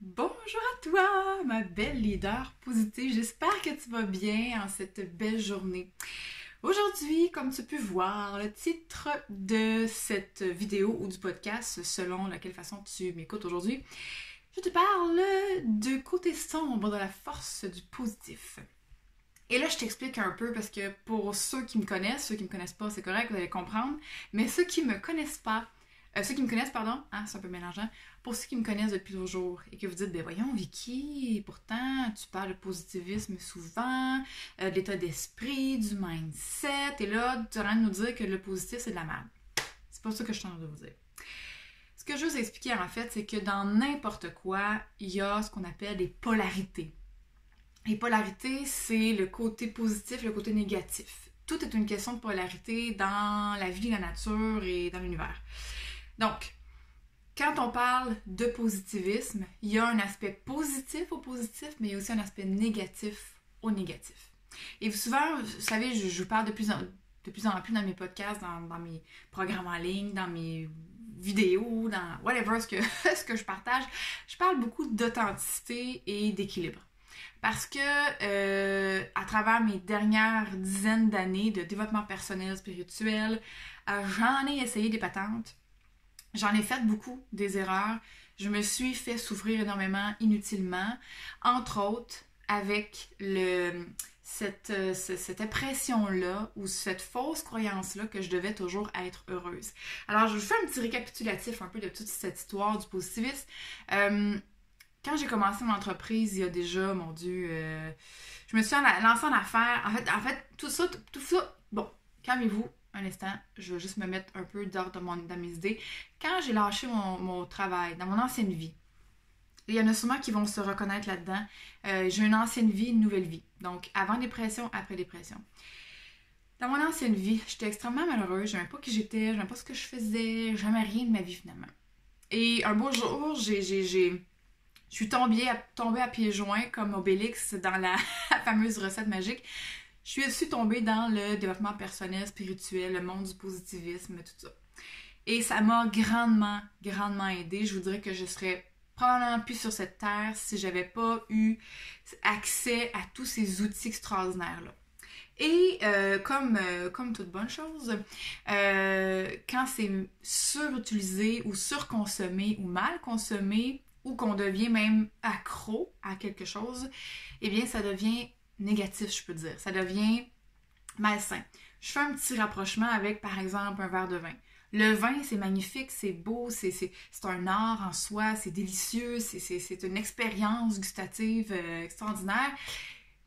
Bonjour à toi, ma belle leader positive. J'espère que tu vas bien en cette belle journée. Aujourd'hui, comme tu peux voir, le titre de cette vidéo ou du podcast, selon laquelle façon tu m'écoutes aujourd'hui, je te parle du côté sombre de la force du positif. Et là, je t'explique un peu parce que pour ceux qui me connaissent pas, c'est correct, vous allez comprendre. Mais ceux qui me connaissent, pardon, hein, c'est un peu mélangeant. Pour ceux qui me connaissent depuis toujours et que vous dites, ben voyons, Vicky, pourtant, tu parles de positivisme souvent, de l'état d'esprit, du mindset, et là, tu es en train de nous dire que le positif, c'est de la merde. C'est pas ça que je suis en train de vous dire. Ce que je veux vous expliquer, en fait, c'est que dans n'importe quoi, il y a ce qu'on appelle des polarités. Les polarités, c'est le côté positif, le côté négatif. Tout est une question de polarité dans la vie, la nature et dans l'univers. Donc, quand on parle de positivisme, il y a un aspect positif au positif, mais il y a aussi un aspect négatif au négatif. Et souvent, vous savez, je parle de plus en plus dans mes podcasts, dans mes programmes en ligne, dans mes vidéos, dans whatever ce que je partage. Je parle beaucoup d'authenticité et d'équilibre. Parce que à travers mes dernières dizaines d'années de développement personnel, spirituel, j'en ai essayé des patentes. J'en ai fait beaucoup des erreurs. Je me suis fait souffrir énormément inutilement, entre autres avec cette impression-là ou cette fausse croyance-là que je devais toujours être heureuse. Alors, je vous fais un petit récapitulatif un peu de toute cette histoire du positivisme. Quand j'ai commencé mon entreprise, il y a déjà, mon Dieu, je me suis lancée en affaires. En fait, tout ça, bon, calmez-vous un instant, je vais juste me mettre un peu d'ordre dans mes idées. Quand j'ai lâché mon travail, dans mon ancienne vie, il y en a sûrement qui vont se reconnaître là-dedans. J'ai une ancienne vie, une nouvelle vie. Donc, avant dépression, après dépression. Dans mon ancienne vie, j'étais extrêmement malheureuse. Je ne savais pas qui j'étais, je ne savais pas ce que je faisais, jamais rien de ma vie finalement. Et un beau jour, je suis tombée à pieds joints comme Obélix dans la fameuse recette magique. Je suis tombée dans le développement personnel, spirituel, le monde du positivisme, tout ça. Et ça m'a grandement, grandement aidée. Je vous dirais que je serais probablement plus sur cette terre si j'avais pas eu accès à tous ces outils extraordinaires-là. Et comme toute bonne chose, quand c'est surutilisé ou surconsommé ou mal consommé, ou qu'on devient même accro à quelque chose, eh bien ça devient négatif, je peux dire. Ça devient malsain. Je fais un petit rapprochement avec, par exemple, un verre de vin. Le vin, c'est magnifique, c'est beau, c'est un art en soi, c'est délicieux, c'est une expérience gustative extraordinaire.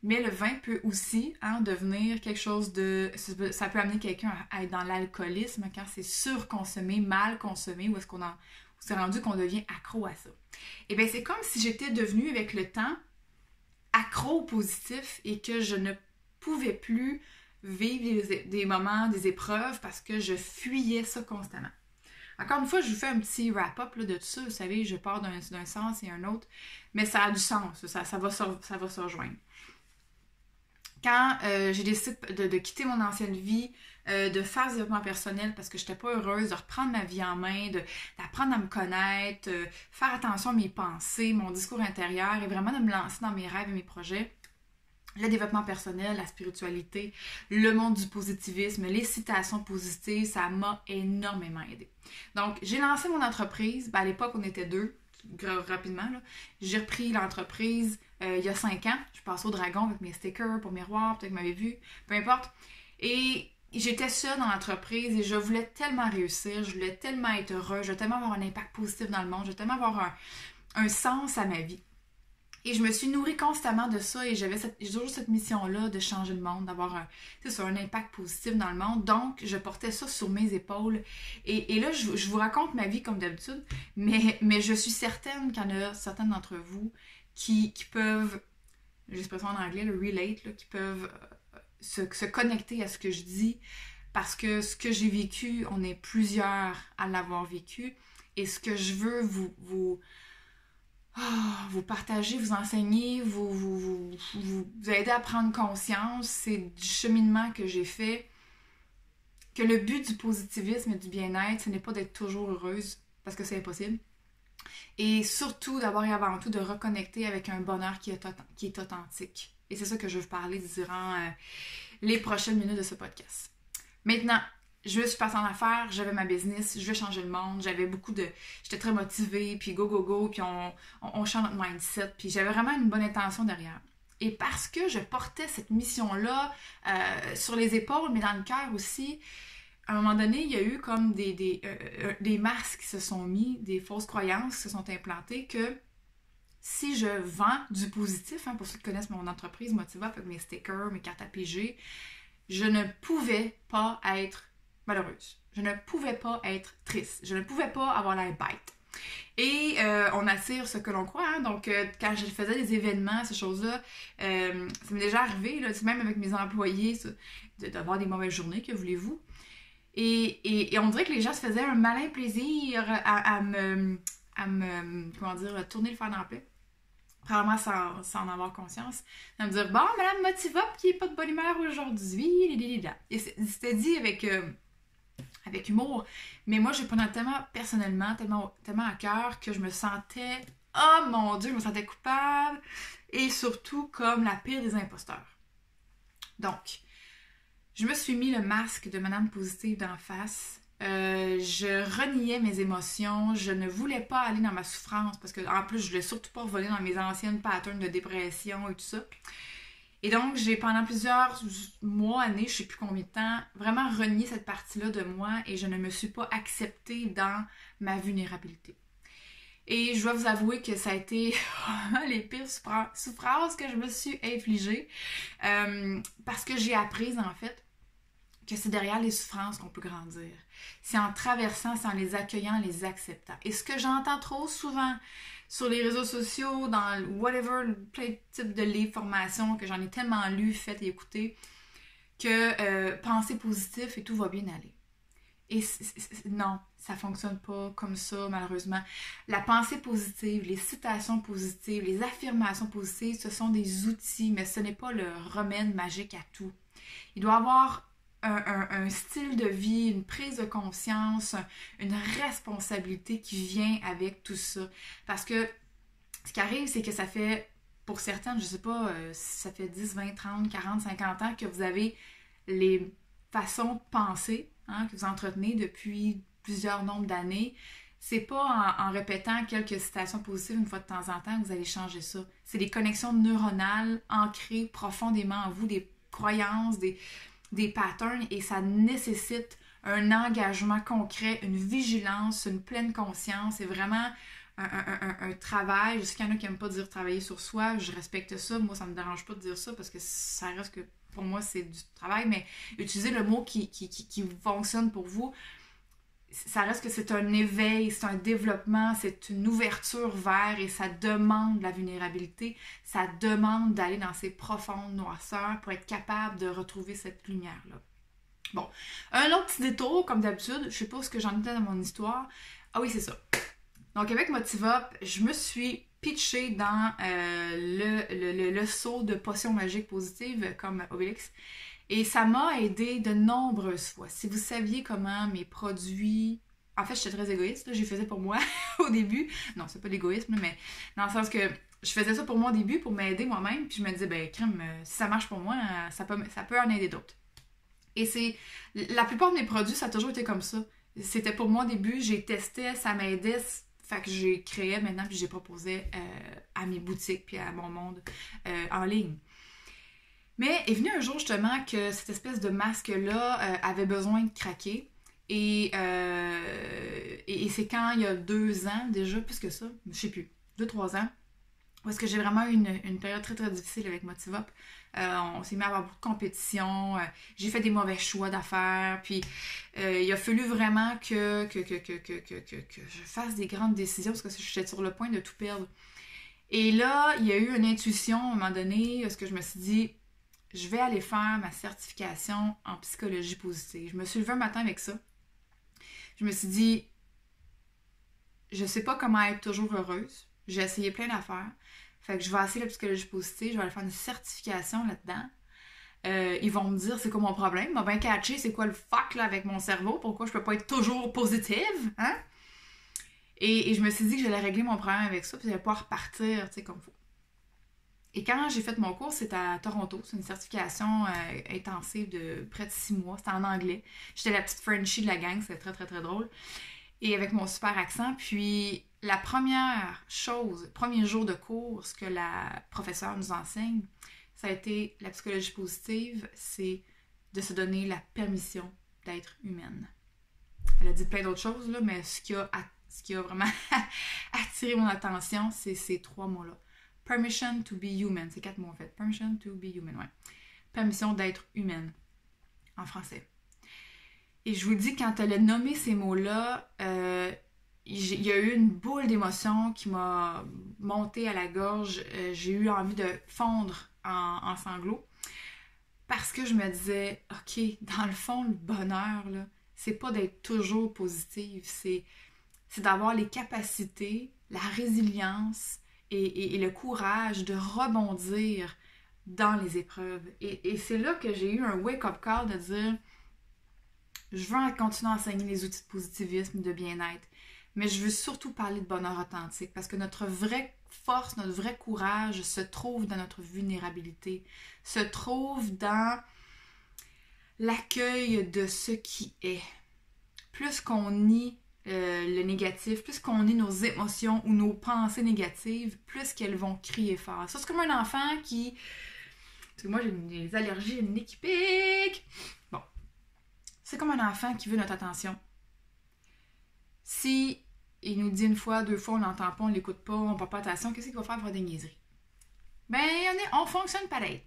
Mais le vin peut aussi devenir quelque chose de... Ça peut amener quelqu'un à être dans l'alcoolisme quand c'est surconsommé, mal consommé, ou est-ce qu'on s'est rendu qu'on devient accro à ça. Et bien, c'est comme si j'étais devenue, avec le temps, accro au positif et que je ne pouvais plus vivre des moments, des épreuves parce que je fuyais ça constamment. Encore une fois, je vous fais un petit wrap-up de tout ça. Vous savez, je pars d'un sens et un autre, mais ça a du sens. Ça va se rejoindre. Quand j'ai décidé de quitter mon ancienne vie, de faire du développement personnel parce que je n'étais pas heureuse, de reprendre ma vie en main, d'apprendre à me connaître, faire attention à mes pensées, mon discours intérieur et vraiment de me lancer dans mes rêves et mes projets. Le développement personnel, la spiritualité, le monde du positivisme, les citations positives, ça m'a énormément aidée. Donc, j'ai lancé mon entreprise. À l'époque, on était deux, rapidement. J'ai repris l'entreprise il y a 5 ans. Je passais au Dragon avec mes stickers pour miroir, peut-être que vous m'avez vu, peu importe. Et j'étais seule dans l'entreprise et je voulais tellement réussir, je voulais tellement être heureuse, je voulais tellement avoir un impact positif dans le monde, je voulais tellement avoir un sens à ma vie. Et je me suis nourrie constamment de ça et j'ai toujours cette mission-là de changer le monde, d'avoir un impact positif dans le monde. Donc, je portais ça sur mes épaules. Et là, je vous raconte ma vie comme d'habitude, mais je suis certaine qu'il y en a certaines d'entre vous qui peuvent, l'expression en anglais, le relate, là, qui peuvent se connecter à ce que je dis parce que ce que j'ai vécu, on est plusieurs à l'avoir vécu. Et ce que je veux vous partager, vous enseigner, vous aider à prendre conscience, c'est du cheminement que j'ai fait, que le but du positivisme et du bien-être, ce n'est pas d'être toujours heureuse, parce que c'est impossible, et surtout, d'abord et avant tout, de reconnecter avec un bonheur qui est authentique. Et c'est ça que je veux vous parler durant les prochaines minutes de ce podcast. Maintenant, je suis passée en affaires, j'avais ma business, je veux changer le monde, j'étais très motivée, puis go, puis on change notre mindset, puis j'avais vraiment une bonne intention derrière. Et parce que je portais cette mission-là sur les épaules, mais dans le cœur aussi, à un moment donné, il y a eu comme des masques qui se sont mis, des fausses croyances qui se sont implantées que si je vends du positif, pour ceux qui connaissent mon entreprise Motiva avec mes stickers, mes cartes APG, je ne pouvais pas être malheureuse. Je ne pouvais pas être triste. Je ne pouvais pas avoir l'air bête. Et on attire ce que l'on croit. Donc, quand je faisais des événements, ces choses-là, ça m'est déjà arrivé, là, même avec mes employés, d'avoir des mauvaises journées, que voulez-vous. Et on dirait que les gens se faisaient un malin plaisir à me comment dire, tourner le fer dans la plaie. Probablement sans en avoir conscience. À me dire, bon, Madame Motiva, qui n'est pas de bonne humeur aujourd'hui, et c'était dit avec humour, mais moi, je prenais tellement personnellement, tellement à cœur que je me sentais, oh mon Dieu, je me sentais coupable, et surtout comme la pire des imposteurs. Donc, je me suis mis le masque de Madame Positive d'en face. Je reniais mes émotions, je ne voulais pas aller dans ma souffrance parce que en plus je voulais surtout pas revenir dans mes anciennes patterns de dépression et tout ça. Et donc j'ai pendant plusieurs mois, années, je sais plus combien de temps, vraiment renié cette partie-là de moi et je ne me suis pas acceptée dans ma vulnérabilité. Et je dois vous avouer que ça a été les pires souffrances que je me suis infligées parce que j'ai appris en fait que c'est derrière les souffrances qu'on peut grandir. C'est en traversant, c'est en les accueillant, en les acceptant. Et ce que j'entends trop souvent sur les réseaux sociaux, dans whatever, plein de types de livres, formations, que j'en ai tellement lu, fait et écouté, que penser positif et tout va bien aller. Et non, ça fonctionne pas comme ça, malheureusement. La pensée positive, les citations positives, les affirmations positives, ce sont des outils, mais ce n'est pas le remède magique à tout. Il doit y avoir un style de vie, une prise de conscience, une responsabilité qui vient avec tout ça. Parce que ce qui arrive, c'est que ça fait, pour certaines, je sais pas, ça fait 10, 20, 30, 40, 50 ans que vous avez les façons de penser que vous entretenez depuis plusieurs nombres d'années. C'est pas en répétant quelques citations positives une fois de temps en temps que vous allez changer ça. C'est des connexions neuronales ancrées profondément en vous, des croyances, des patterns, et ça nécessite un engagement concret, une vigilance, une pleine conscience. C'est vraiment un travail. Je sais qu'il y en a qui n'aiment pas dire travailler sur soi, je respecte ça. Moi, ça me dérange pas de dire ça parce que ça reste que pour moi, c'est du travail, mais utilisez le mot qui fonctionne pour vous. Ça reste que c'est un éveil, c'est un développement, c'est une ouverture vers, et ça demande la vulnérabilité, ça demande d'aller dans ces profondes noirceurs pour être capable de retrouver cette lumière-là. Bon, un autre petit détour, comme d'habitude, je sais pas ce que j'en étais dans mon histoire. Ah oui, c'est ça. Donc avec Motiva, je me suis pitchée dans le seau de potions magiques positives comme Obélix. Et ça m'a aidé de nombreuses fois. Si vous saviez comment mes produits... En fait, j'étais très égoïste, là, je les faisais pour moi au début. Non, c'est pas l'égoïsme, mais dans le sens que je faisais ça pour moi au début, pour m'aider moi-même. Puis je me disais, ben crème, si ça marche pour moi, ça peut en aider d'autres. Et c'est... La plupart de mes produits, ça a toujours été comme ça. C'était pour moi au début, j'ai testé, ça m'aidait. Fait que j'ai créé maintenant, puis j'ai proposé à mes boutiques, puis à mon monde en ligne. Mais est venu un jour justement que cette espèce de masque-là avait besoin de craquer. Et c'est quand il y a 2 ans, déjà, plus que ça, je sais plus, 2-3 ans, où est-ce que j'ai vraiment eu une période très très difficile avec Motiva. On s'est mis à avoir beaucoup de compétition, j'ai fait des mauvais choix d'affaires, puis il a fallu vraiment que je fasse des grandes décisions parce que j'étais sur le point de tout perdre. Et là, il y a eu une intuition à un moment donné, parce que je me suis dit, je vais aller faire ma certification en psychologie positive. Je me suis levée un matin avec ça. Je me suis dit, je sais pas comment être toujours heureuse. J'ai essayé plein d'affaires. Fait que je vais essayer la psychologie positive. Je vais aller faire une certification là-dedans. Ils vont me dire c'est quoi mon problème. Ils m'ont bien catché c'est quoi le fuck là avec mon cerveau. Pourquoi je peux pas être toujours positive. Hein? Et je me suis dit que j'allais régler mon problème avec ça, puis j'allais pouvoir repartir, tu sais, comme il faut. Et quand j'ai fait mon cours, c'était à Toronto. C'est une certification intensive de près de 6 mois. C'était en anglais. J'étais la petite Frenchie de la gang. C'était très, très, très drôle. Et avec mon super accent. Puis, la première chose, premier jour de cours, ce que la professeure nous enseigne, ça a été la psychologie positive. C'est de se donner la permission d'être humaine. Elle a dit plein d'autres choses, là, mais ce qui a vraiment attiré mon attention, c'est ces 3 mots-là. Permission to be human. C'est 4 mots en fait. Permission to be human, ouais. Permission d'être humaine, en français. Et je vous dis, quand elle a nommé ces mots-là, il y a eu une boule d'émotion qui m'a monté à la gorge. J'ai eu envie de fondre en sanglots. Parce que je me disais, OK, dans le fond, le bonheur, là, c'est pas d'être toujours positive. C'est d'avoir les capacités, la résilience et le courage de rebondir dans les épreuves. Et c'est là que j'ai eu un wake-up call de dire, je veux continuer à enseigner les outils de positivisme, de bien-être, mais je veux surtout parler de bonheur authentique parce que notre vraie force, notre vrai courage se trouve dans notre vulnérabilité, se trouve dans l'accueil de ce qui est. Plus qu'on nie le négatif, plus qu'on nie nos émotions ou nos pensées négatives, plus qu'elles vont crier fort. Ça, c'est comme un enfant qui... Parce que moi, j'ai des allergies, j'ai une nez qui pique. Bon. C'est comme un enfant qui veut notre attention. Si il nous dit une fois, 2 fois, on l'entend pas, on l'écoute pas, on porte pas attention, qu'est-ce qu'il va faire pour des niaiseries? Ben, on fonctionne pareil.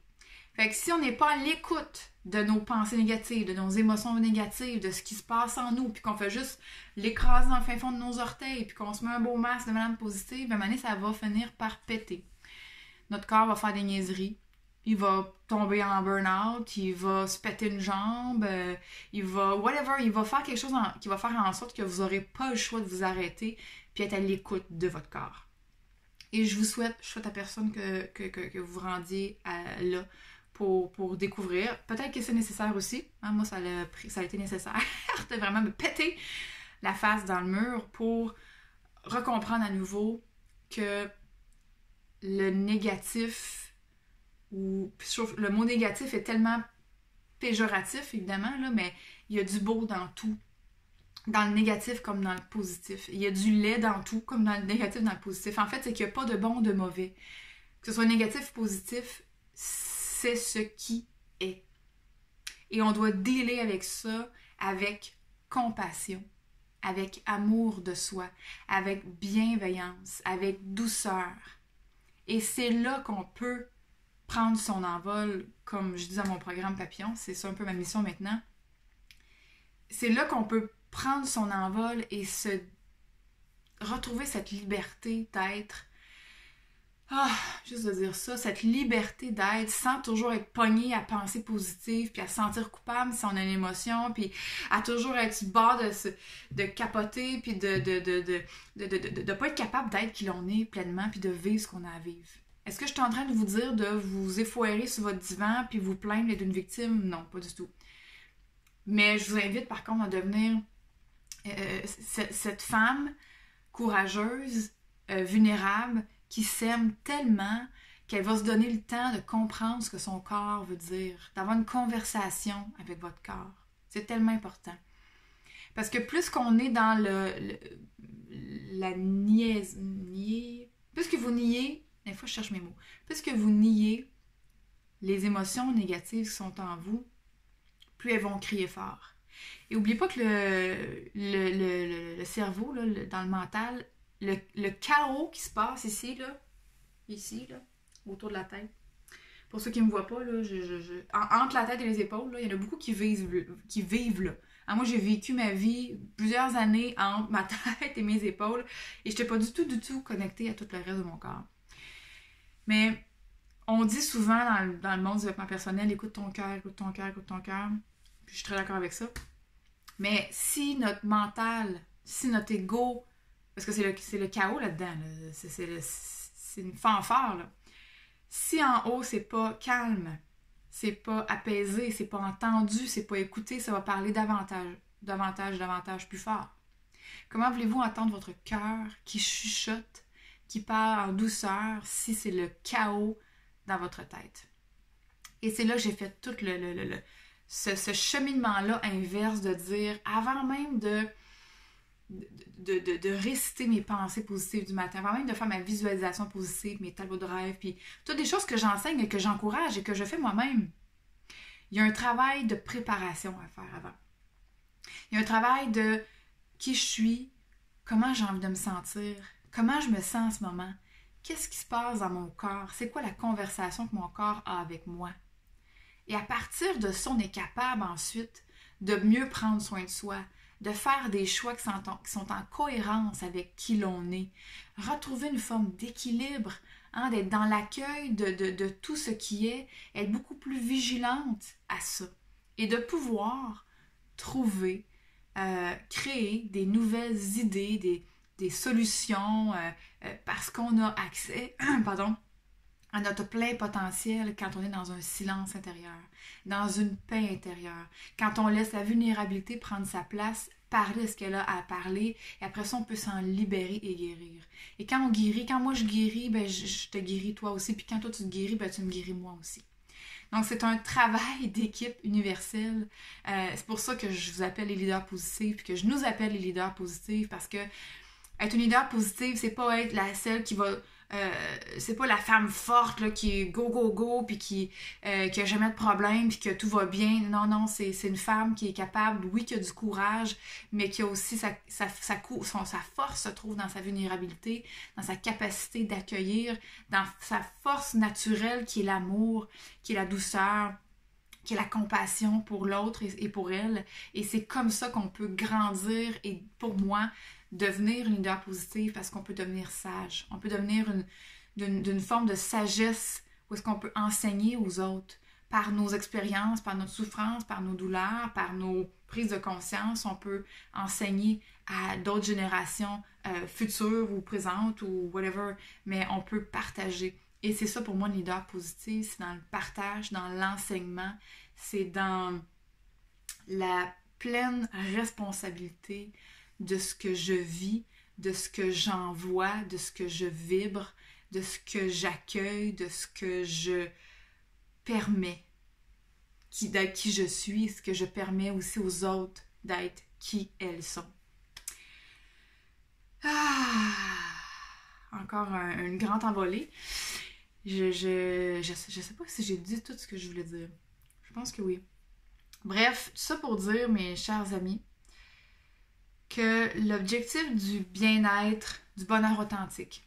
Fait que si on n'est pas à l'écoute de nos pensées négatives, de nos émotions négatives, de ce qui se passe en nous, puis qu'on fait juste l'écraser dans le fin fond de nos orteils, puis qu'on se met un beau masque de malade positive, ben, à un moment donné, ça va finir par péter. Notre corps va faire des niaiseries. Il va tomber en burn-out, il va se péter une jambe, il va... whatever, il va faire quelque chose qui va faire en sorte que vous n'aurez pas le choix de vous arrêter puis être à l'écoute de votre corps. Et je souhaite à personne que vous vous rendiez là pour découvrir. Peut-être que c'est nécessaire aussi. Hein, moi, ça a été nécessaire de vraiment me péter la face dans le mur pour recomprendre à nouveau que le négatif... ou le mot négatif est tellement péjoratif, évidemment, là, mais il y a du beau dans tout. Dans le négatif comme dans le positif. Il y a du laid dans tout, comme dans le négatif, dans le positif. En fait, c'est qu'il n'y a pas de bon ou de mauvais. Que ce soit négatif ou positif, c'est ce qui est. Et on doit dealer avec ça avec compassion, avec amour de soi, avec bienveillance, avec douceur. Et c'est là qu'on peut prendre son envol, comme je dis dans mon programme Papillon, c'est ça un peu ma mission maintenant. C'est là qu'on peut prendre son envol et se retrouver cette liberté d'être, juste de dire ça, cette liberté d'être sans toujours être pogné à penser positive, puis à se sentir coupable si on a une émotion, puis à toujours être sur le bord de capoter, puis de pas être capable d'être qui l'on est pleinement, puis de vivre ce qu'on a à vivre. Est-ce que je suis en train de vous dire de vous effoirer sur votre divan puis vous plaindre d'être une victime? Non, pas du tout. Mais je vous invite par contre à devenir cette femme courageuse, vulnérable, qui s'aime tellement qu'elle va se donner le temps de comprendre ce que son corps veut dire, d'avoir une conversation avec votre corps. C'est tellement important. Parce que plus qu'on est dans la niaise... Plus que vous niez... Des fois, je cherche mes mots. Puisque vous niez les émotions négatives qui sont en vous, plus elles vont crier fort. Et n'oubliez pas que le cerveau, là, dans le mental, le chaos qui se passe ici, là, autour de la tête. Pour ceux qui ne me voient pas, là, entre la tête et les épaules, là, il y en a beaucoup qui vivent là. Alors moi, j'ai vécu ma vie plusieurs années entre ma tête et mes épaules et je n'étais pas du tout connectée à tout le reste de mon corps. Mais on dit souvent dans le monde du développement personnel, écoute ton cœur, écoute ton cœur, écoute ton cœur. Puis je suis très d'accord avec ça. Mais si notre mental, si notre ego, parce que c'est le chaos là-dedans, là, c'est une fanfare, là. Si en haut, c'est pas calme, c'est pas apaisé, c'est pas entendu, c'est pas écouté, ça va parler davantage plus fort. Comment voulez-vous entendre votre cœur qui chuchote, qui parle en douceur, si c'est le chaos dans votre tête? Et c'est là que j'ai fait tout ce cheminement-là inverse de dire, avant même de réciter mes pensées positives du matin, avant même de faire ma visualisation positive, mes tableaux de rêve, puis toutes des choses que j'enseigne et que j'encourage et que je fais moi-même. Il y a un travail de préparation à faire avant. Il y a un travail de qui je suis, comment j'ai envie de me sentir, comment je me sens en ce moment, qu'est-ce qui se passe dans mon corps, c'est quoi la conversation que mon corps a avec moi. Et à partir de ça, on est capable ensuite de mieux prendre soin de soi, de faire des choix qui sont en cohérence avec qui l'on est, retrouver une forme d'équilibre, hein, d'être dans l'accueil de tout ce qui est, être beaucoup plus vigilante à ça et de pouvoir trouver, créer des nouvelles idées, des solutions parce qu'on a accès pardon, à notre plein potentiel quand on est dans un silence intérieur, dans une paix intérieure, quand on laisse la vulnérabilité prendre sa place, parler ce qu'elle a à parler, et après ça, on peut s'en libérer et guérir. Et quand on guérit, quand moi je guéris, ben je te guéris toi aussi, puis quand toi tu te guéris, ben tu me guéris moi aussi. Donc, c'est un travail d'équipe universel. C'est pour ça que je vous appelle les leaders positifs, puis que je nous appelle les leaders positifs, parce que être une leader positive, c'est pas être celle qui va... c'est pas la femme forte là, qui est go, go, go, puis qui a jamais de problème, puis que tout va bien. Non, non, c'est une femme qui est capable, oui, qui a du courage, mais qui a aussi sa force se trouve dans sa vulnérabilité, dans sa capacité d'accueillir, dans sa force naturelle qui est l'amour, qui est la douceur, qui est la compassion pour l'autre et pour elle. Et c'est comme ça qu'on peut grandir et, pour moi, devenir une leader positive, parce qu'on peut devenir sage. On peut devenir d'une forme de sagesse où est-ce qu'on peut enseigner aux autres par nos expériences, par notre souffrance, par nos douleurs, par nos prises de conscience. On peut enseigner à d'autres générations futures ou présentes ou whatever, mais on peut partager. Et c'est ça pour moi, une leader positive, c'est dans le partage, dans l'enseignement, c'est dans la pleine responsabilité de ce que je vis, de ce que j'envoie, de ce que je vibre, de ce que j'accueille, de ce que je permets d'être qui je suis, ce que je permets aussi aux autres d'être qui elles sont. Encore une grande envolée. Je sais pas si j'ai dit tout ce que je voulais dire. Je pense que oui. Bref, tout ça pour dire, mes chers amis, que l'objectif du bien-être, du bonheur authentique,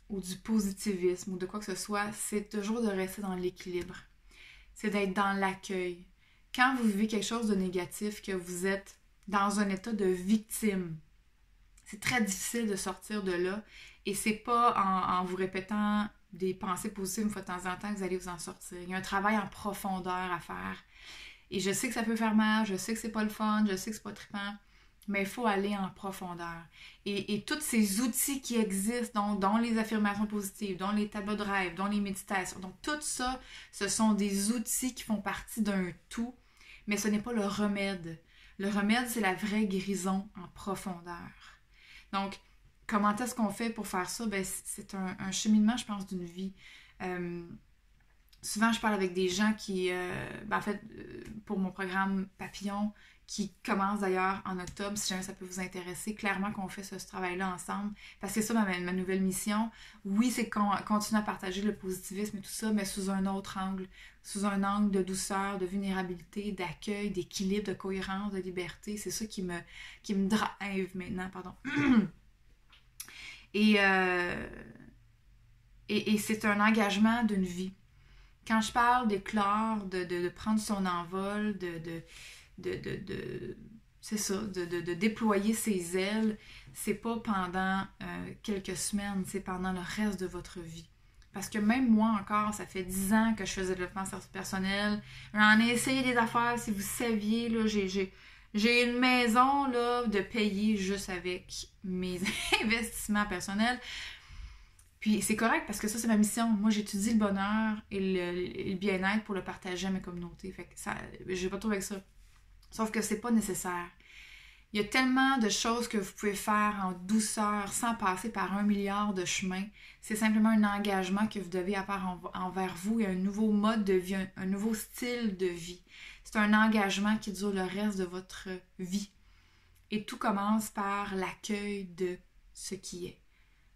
ou du positivisme, ou de quoi que ce soit, c'est toujours de rester dans l'équilibre. C'est d'être dans l'accueil. Quand vous vivez quelque chose de négatif, que vous êtes dans un état de victime, c'est très difficile de sortir de là, et c'est pas en vous répétant des pensées positives une fois de temps en temps que vous allez vous en sortir. Il y a un travail en profondeur à faire. Et je sais que ça peut faire mal, je sais que c'est pas le fun, je sais que c'est pas trippant, mais il faut aller en profondeur. Et tous ces outils qui existent, dont les affirmations positives, dont les tableaux de rêve, dont les méditations, donc tout ça, ce sont des outils qui font partie d'un tout, mais ce n'est pas le remède. Le remède, c'est la vraie guérison en profondeur. Donc, comment est-ce qu'on fait pour faire ça? Ben, c'est un cheminement, je pense, d'une vie. Souvent, je parle avec des gens qui, en fait, pour mon programme Papillon, qui commence d'ailleurs en octobre, si jamais ça peut vous intéresser, clairement qu'on fait ce travail-là ensemble, parce que c'est ça ma nouvelle mission. Oui, c'est continuer à partager le positivisme et tout ça, mais sous un autre angle, sous un angle de douceur, de vulnérabilité, d'accueil, d'équilibre, de cohérence, de liberté. C'est ça qui me drive maintenant, pardon. Et c'est un engagement d'une vie. Quand je parle d'éclore, de prendre son envol, c'est ça, de déployer ses ailes, c'est pas pendant quelques semaines, c'est pendant le reste de votre vie. Parce que même moi encore, ça fait 10 ans que je faisais le développement personnel. J'en ai essayé des affaires, si vous saviez, là, j'ai une maison là, de payer juste avec mes investissements personnels. Puis c'est correct parce que ça, c'est ma mission. Moi, j'étudie le bonheur et le bien-être pour le partager à mes communautés. Fait que ça, je vais pas trop avec ça. Sauf que c'est pas nécessaire. Il y a tellement de choses que vous pouvez faire en douceur sans passer par 1 milliard de chemins. C'est simplement un engagement que vous devez avoir envers vous et un nouveau mode de vie, un nouveau style de vie. C'est un engagement qui dure le reste de votre vie. Et tout commence par l'accueil de ce qui est,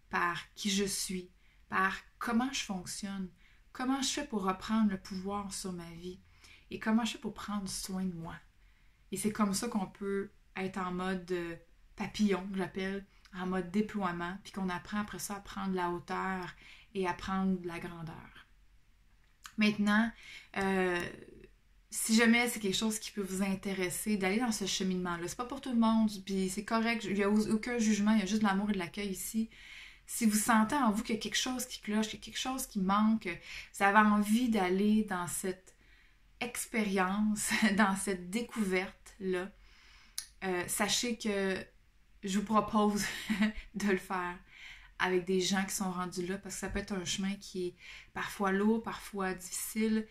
par qui je suis, par comment je fonctionne, comment je fais pour reprendre le pouvoir sur ma vie et comment je fais pour prendre soin de moi. Et c'est comme ça qu'on peut être en mode papillon, j'appelle, en mode déploiement, puis qu'on apprend après ça à prendre la hauteur et à prendre de la grandeur. Maintenant, si jamais c'est quelque chose qui peut vous intéresser, d'aller dans ce cheminement-là. C'est pas pour tout le monde, puis c'est correct, il n'y a aucun jugement, il y a juste de l'amour et de l'accueil ici. Si vous sentez en vous qu'il y a quelque chose qui cloche, qu'il y a quelque chose qui manque, vous avez envie d'aller dans cette expérience, dans cette découverte-là, sachez que je vous propose de le faire avec des gens qui sont rendus là, parce que ça peut être un chemin qui est parfois lourd, parfois difficile,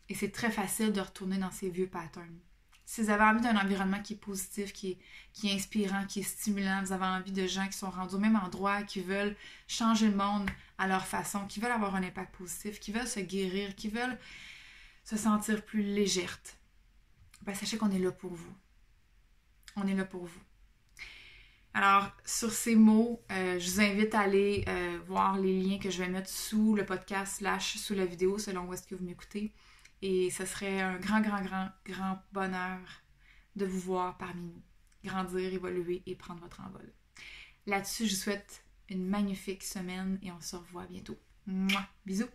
et c'est très facile de retourner dans ces vieux patterns. Si vous avez envie d'un environnement qui est positif, qui est inspirant, qui est stimulant, vous avez envie de gens qui sont rendus au même endroit, qui veulent changer le monde à leur façon, qui veulent avoir un impact positif, qui veulent se guérir, qui veulent se sentir plus légère, ben sachez qu'on est là pour vous. On est là pour vous. Alors, sur ces mots, je vous invite à aller voir les liens que je vais mettre sous le podcast / sous la vidéo, selon où est-ce que vous m'écoutez. Et ce serait un grand bonheur de vous voir parmi nous, grandir, évoluer et prendre votre envol. Là-dessus, je vous souhaite une magnifique semaine et on se revoit bientôt. Mouah, bisous!